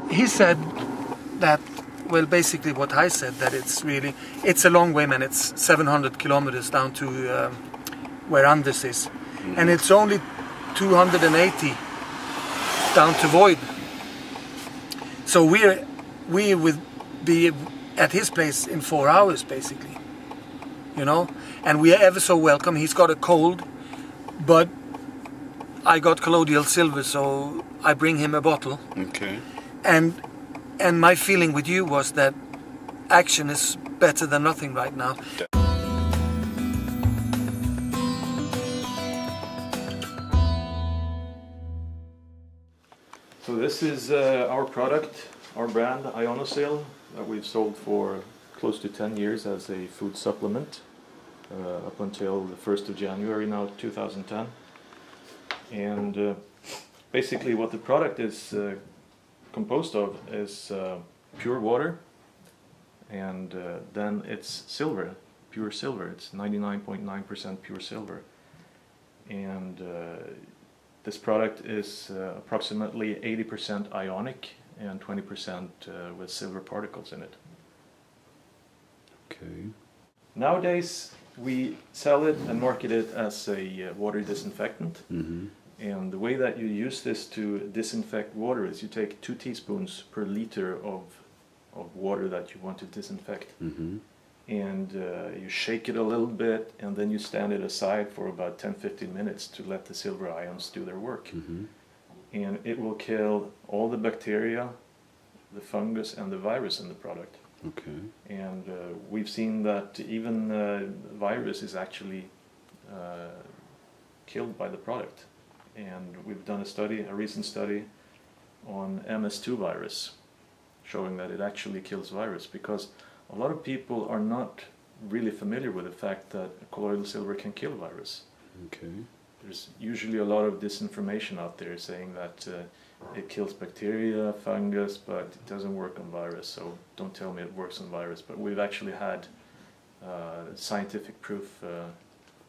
He said that, well, basically what I said, that it's a long way, man. It's 700 kilometers down to where Anders is. And it's only 280 down to Void. So we would be at his place in 4 hours, basically. You know? And we are ever so welcome. He's got a cold, but I got Colloidal Silver, so I bring him a bottle. Okay. And my feeling with you was that action is better than nothing right now. So this is our product, our brand, Ionosil, that we've sold for close to 10 years as a food supplement, up until the 1st of January now, 2010. And basically what the product is composed of is pure water, and then it's silver, pure silver. It's 99.9% pure silver. And this product is approximately 80% ionic and 20% with silver particles in it. Okay. Nowadays we sell it and market it as a water disinfectant. And the way that you use this to disinfect water is you take 2 teaspoons per liter of water that you want to disinfect. And you shake it a little bit, and then you stand it aside for about 10-15 minutes to let the silver ions do their work. And it will kill all the bacteria, the fungus, and the virus in the product. Okay. And we've seen that even virus is actually killed by the product. And we've done a recent study on MS2 virus, showing that it actually kills virus, because a lot of people are not really familiar with the fact that colloidal silver can kill virus. Okay. There's usually a lot of disinformation out there saying that it kills bacteria, fungus, but it doesn't work on virus, so don't tell me it works on virus. But we've actually had scientific proof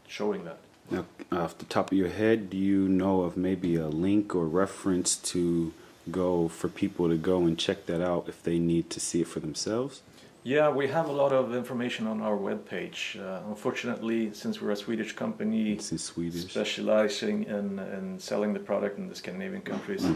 showing that. Now, off the top of your head, do you know of maybe a link or reference to go for people to go and check that out if they need to see it for themselves? Yeah, we have a lot of information on our webpage. Unfortunately, since we're a Swedish company, It's in Swedish. specializing in selling the product in the Scandinavian countries,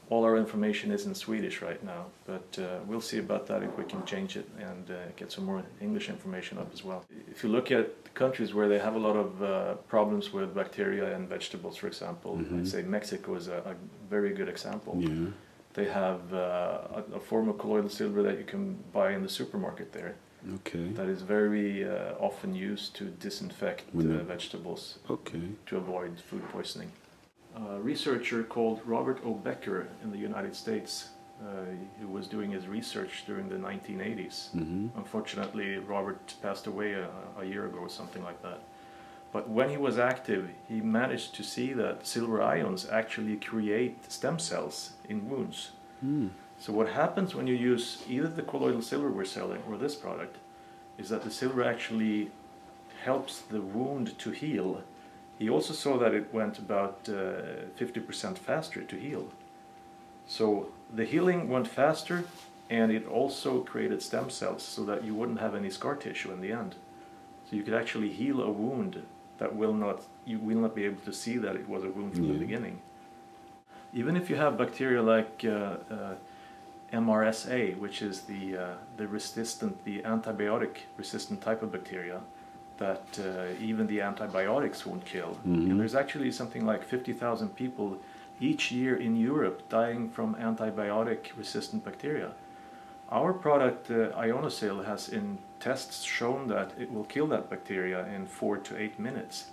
all our information is in Swedish right now. But we'll see about that if we can change it and get some more English information up as well. If you look at countries where they have a lot of problems with bacteria and vegetables, for example, I'd say Mexico is a very good example. Yeah. They have a form of colloidal silver that you can buy in the supermarket there. Okay. That is very often used to disinfect vegetables to avoid food poisoning. A researcher called Robert O. Becker in the United States, who was doing his research during the 1980s. Unfortunately, Robert passed away a year ago or something like that. But when he was active, he managed to see that silver ions actually create stem cells in wounds. So what happens when you use either the colloidal silver we're selling or this product is that the silver actually helps the wound to heal. He also saw that it went about 50% faster to heal. So the healing went faster, and it also created stem cells so that you wouldn't have any scar tissue in the end. So you could actually heal a wound that you will not be able to see that it was a wound from the beginning. Even if you have bacteria like MRSA, which is the antibiotic resistant type of bacteria that even the antibiotics won't kill. And there's actually something like 50,000 people each year in Europe dying from antibiotic resistant bacteria. Our product, Ionosil, has in tests shown that it will kill that bacteria in 4 to 8 minutes.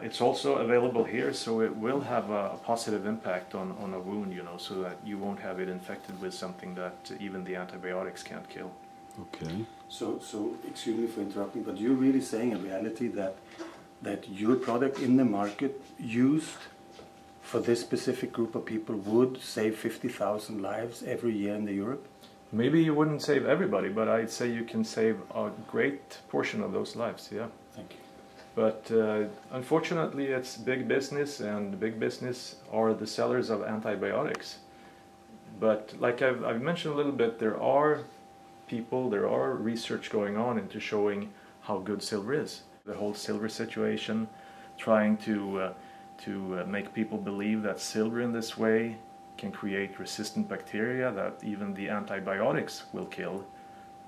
It's also available here, so it will have a positive impact on a wound, you know, so that you won't have it infected with something that even the antibiotics can't kill. Okay. So excuse me for interrupting, but you're really saying in reality that your product in the market used for this specific group of people would save 50,000 lives every year in Europe? Maybe you wouldn't save everybody, but I'd say you can save a great portion of those lives, yeah. Thank you. But unfortunately it's big business, and big business are the sellers of antibiotics. But like I've mentioned a little bit, there are research going on into showing how good silver is. The whole silver situation, trying to make people believe that silver in this way can create resistant bacteria that even the antibiotics will kill.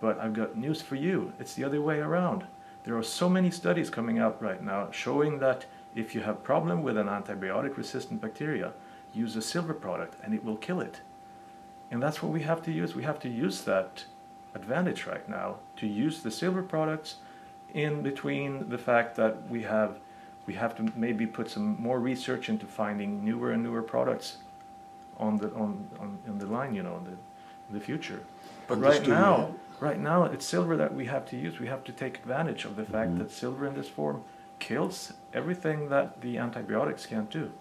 But I've got news for you, it's the other way around. There are so many studies coming out right now showing that if you have problem with an antibiotic resistant bacteria, use a silver product and it will kill it. And that's what we have to use. We have to use that advantage right now to use the silver products in between the fact that we have to maybe put some more research into finding newer and newer products on the line, you know, in the future. But right now it's silver that we have to use. We have to take advantage of the fact that silver in this form kills everything that the antibiotics can't do.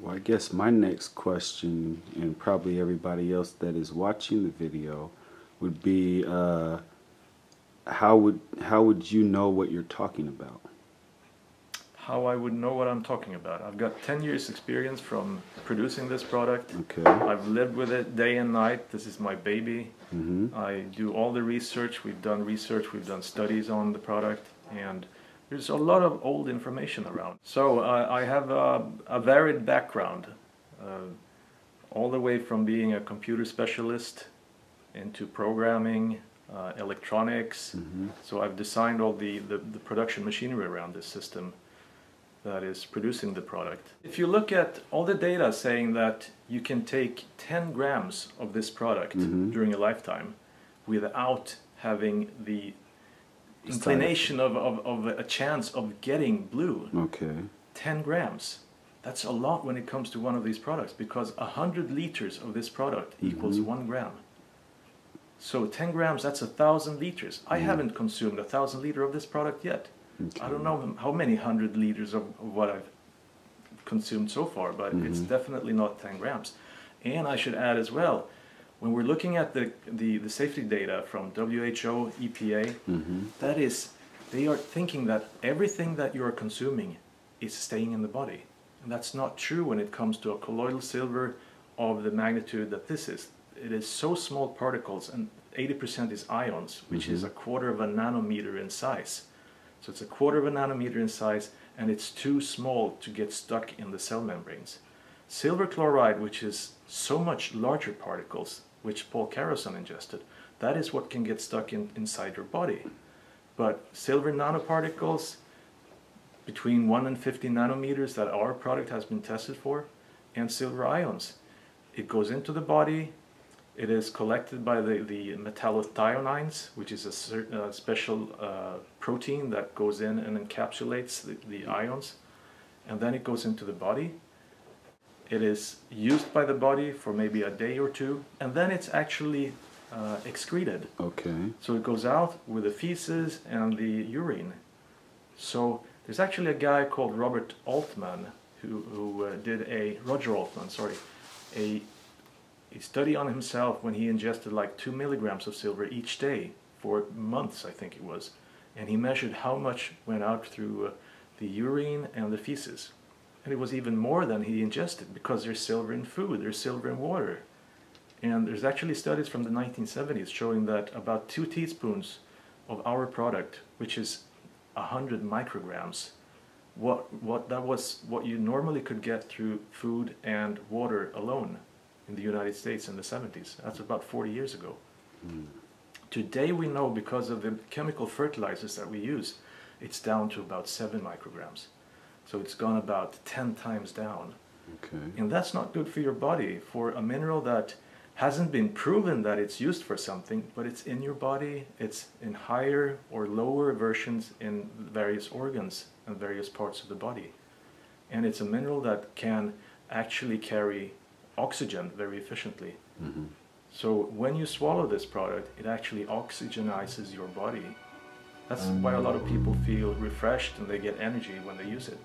Well, I guess my next question, and probably everybody else that is watching the video, would be how would you know what you're talking about? How I would know what I'm talking about? I've got 10 years experience from producing this product. Okay. I've lived with it day and night. This is my baby. I do all the research. We've done studies on the product, and there's a lot of old information around. So I have a varied background, all the way from being a computer specialist into programming, electronics. So I've designed all the production machinery around this system that is producing the product. If you look at all the data saying that you can take 10 grams of this product during a lifetime without having the inclination of a chance of getting blue. Okay. 10 grams. That's a lot when it comes to one of these products, because 100 liters of this product equals 1 gram. So 10 grams, that's 1,000 liters. I haven't consumed 1,000 liters of this product yet. Okay. I don't know how many 100 liters of what I've consumed so far, but it's definitely not 10 grams. And I should add as well, when we're looking at the safety data from WHO, EPA, that is, they are thinking that everything that you are consuming is staying in the body. And that's not true when it comes to a colloidal silver of the magnitude that this is. It is so small particles, and 80% is ions, which is 1/4 of a nanometer in size. So it's 1/4 of a nanometer in size, and it's too small to get stuck in the cell membranes. Silver chloride, which is so much larger particles, which Paul Carrison ingested, that is what can get stuck inside your body. But silver nanoparticles, between 1 and 50 nanometers that our product has been tested for, and silver ions, it goes into the body. It is collected by the metallothioneins, which is a special protein that goes in and encapsulates the ions, and then it goes into the body. It is used by the body for maybe a day or two, and then it's actually excreted. Okay. So it goes out with the feces and the urine. So there's actually a guy called Roger Altman who did a study on himself when he ingested like 2 milligrams of silver each day for months, I think it was, and he measured how much went out through the urine and the feces. And it was even more than he ingested, because there's silver in food, there's silver in water. And there's actually studies from the 1970s showing that about 2 teaspoons of our product, which is 100 micrograms, that was what you normally could get through food and water alone in the United States in the 70s. That's about 40 years ago. Today we know, because of the chemical fertilizers that we use, it's down to about 7 micrograms. So it's gone about 10 times down. Okay. And that's not good for your body, for a mineral that hasn't been proven that it's used for something, but it's in your body, it's in higher or lower versions in various organs and various parts of the body. And it's a mineral that can actually carry oxygen very efficiently. So when you swallow this product, it actually oxygenizes your body. That's why a lot of people feel refreshed and they get energy when they use it.